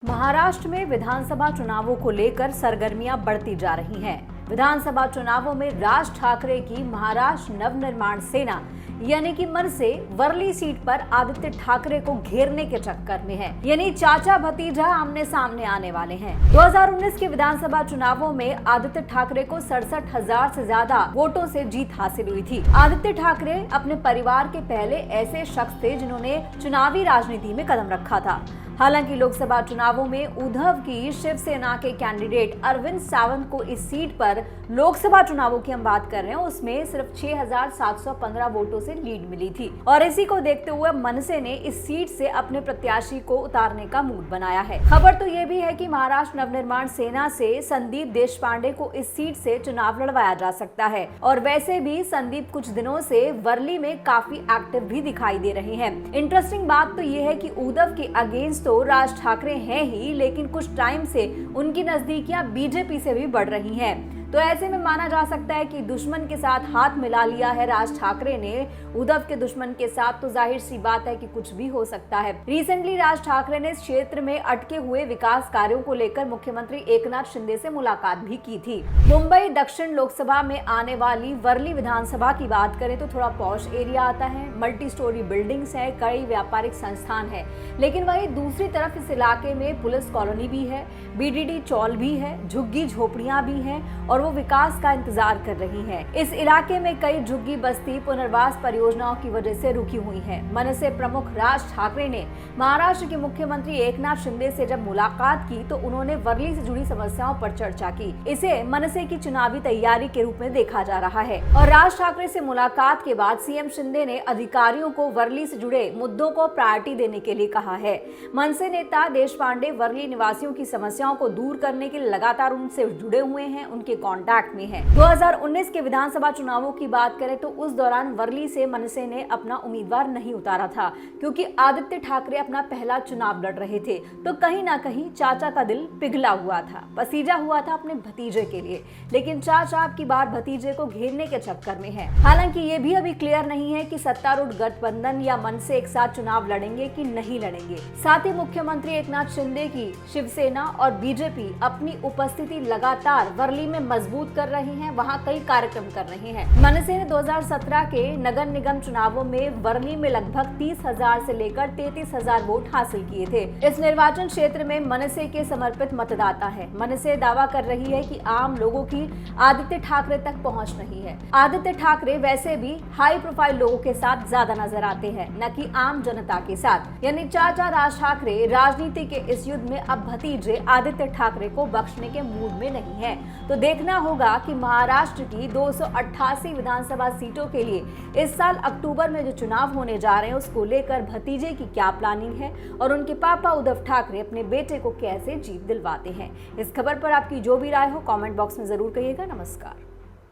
महाराष्ट्र में विधानसभा चुनावों को लेकर सरगर्मियां बढ़ती जा रही हैं। विधानसभा चुनावों में राज ठाकरे की महाराष्ट्र नवनिर्माण सेना यानी कि मनसे वर्ली सीट पर आदित्य ठाकरे को घेरने के चक्कर में है। यानी चाचा भतीजा आमने सामने आने वाले हैं। 2019 के विधानसभा चुनावों में आदित्य ठाकरे को 67,000 से ज्यादा वोटों से जीत हासिल हुई थी। आदित्य ठाकरे अपने परिवार के पहले ऐसे शख्स थे जिन्होंने चुनावी राजनीति में कदम रखा था। हालांकि लोकसभा चुनावों में उद्धव की शिवसेना के कैंडिडेट अरविंद सावंत को इस सीट पर लोकसभा चुनावों की हम बात कर रहे हैं उसमें सिर्फ 6,715 वोटों से लीड मिली थी और इसी को देखते हुए मनसे ने इस सीट से अपने प्रत्याशी को उतारने का मूड बनाया है। खबर तो ये भी है कि महाराष्ट्र नवनिर्माण सेना से संदीप देशपांडे को इस सीट से चुनाव लड़वाया जा सकता है और वैसे भी संदीप कुछ दिनों से वर्ली में काफी एक्टिव भी दिखाई दे रहे हैं। इंटरेस्टिंग बात तो ये है कि उद्धव के अगेंस्ट तो राज ठाकरे हैं ही, लेकिन कुछ टाइम से उनकी नजदीकियां बीजेपी से भी बढ़ रही हैं। तो ऐसे में माना जा सकता है कि दुश्मन के साथ हाथ मिला लिया है राज ठाकरे ने उद्धव के दुश्मन के साथ, तो जाहिर सी बात है कि कुछ भी हो सकता है। रिसेंटली राज ठाकरे ने इस क्षेत्र में अटके हुए विकास कार्यों को लेकर मुख्यमंत्री एकनाथ शिंदे से मुलाकात भी की थी। मुंबई दक्षिण लोकसभा में आने वाली वर्ली विधानसभा की बात करें तो थोड़ा पॉश एरिया आता है, मल्टी स्टोरी बिल्डिंग्स है, कई व्यापारिक संस्थान है, लेकिन वहीं दूसरी तरफ इस इलाके में पुलिस कॉलोनी भी है, बीडीडी चौल भी है, झुग्गी झोपड़ियां भी हैं और वो विकास का इंतजार कर रही हैं। इस इलाके में कई झुग्गी बस्ती पुनर्वास परियोजनाओं की वजह से रुकी हुई हैं। मनसे प्रमुख राज ठाकरे ने महाराष्ट्र के मुख्यमंत्री एकनाथ शिंदे से जब मुलाकात की तो उन्होंने वर्ली से जुड़ी समस्याओं पर चर्चा की। इसे मनसे की चुनावी तैयारी के रूप में देखा जा रहा है और राज ठाकरे से मुलाकात के बाद सीएम शिंदे ने अधिकारियों को वर्ली से जुड़े मुद्दों को प्रायोरिटी देने के लिए कहा है। मनसे नेता देशपांडे वर्ली निवासियों की समस्याओं को दूर करने के लिए लगातार उनसे जुड़े हुए हैं, उनके कॉन्टैक्ट में है। 2019 के विधानसभा चुनावों की बात करें तो उस दौरान वर्ली से मनसे ने अपना उम्मीदवार नहीं उतारा था क्योंकि आदित्य ठाकरे अपना पहला चुनाव लड़ रहे थे, तो कहीं ना कहीं चाचा का दिल पिघला हुआ था, पसीजा हुआ था अपने भतीजे के लिए। लेकिन चाचा अब की बार भतीजे को घेरने के चक्कर में है। हालांकि ये भी अभी क्लियर नहीं है कि सत्तारूढ़ गठबंधन या मनसे एक साथ चुनाव लड़ेंगे कि नहीं लड़ेंगे। साथ ही मुख्यमंत्री एकनाथ शिंदे की शिवसेना और बीजेपी अपनी उपस्थिति लगातार वर्ली में मजबूत कर रही हैं, वहां कई कार्यक्रम कर रहे हैं। मनसे ने 2017 के नगर निगम चुनावों में वर्ली में लगभग 30,000 से लेकर 33,000 वोट हासिल किए थे। इस निर्वाचन क्षेत्र में मनसे के समर्पित मतदाता है। मनसे दावा कर रही है कि आम लोगों की आदित्य ठाकरे तक पहुंच नहीं है। आदित्य ठाकरे वैसे भी हाई प्रोफाइल लोगों के साथ ज्यादा नजर आते हैं, न कि आम जनता के साथ। यानी चाचा राज ठाकरे राजनीति के इस युद्ध में अब भतीजे आदित्य ठाकरे को बख्शने के मूड में नहीं है। तो देखना होगा कि महाराष्ट्र की 288 विधानसभा सीटों के लिए इस साल अक्टूबर में जो चुनाव होने जा रहे हैं उसको लेकर भतीजे की क्या प्लानिंग है और उनके पापा उद्धव ठाकरे अपने बेटे को कैसे जीत दिलवाते हैं। इस खबर पर आपकी जो भी राय हो कमेंट बॉक्स में जरूर कहिएगा। नमस्कार।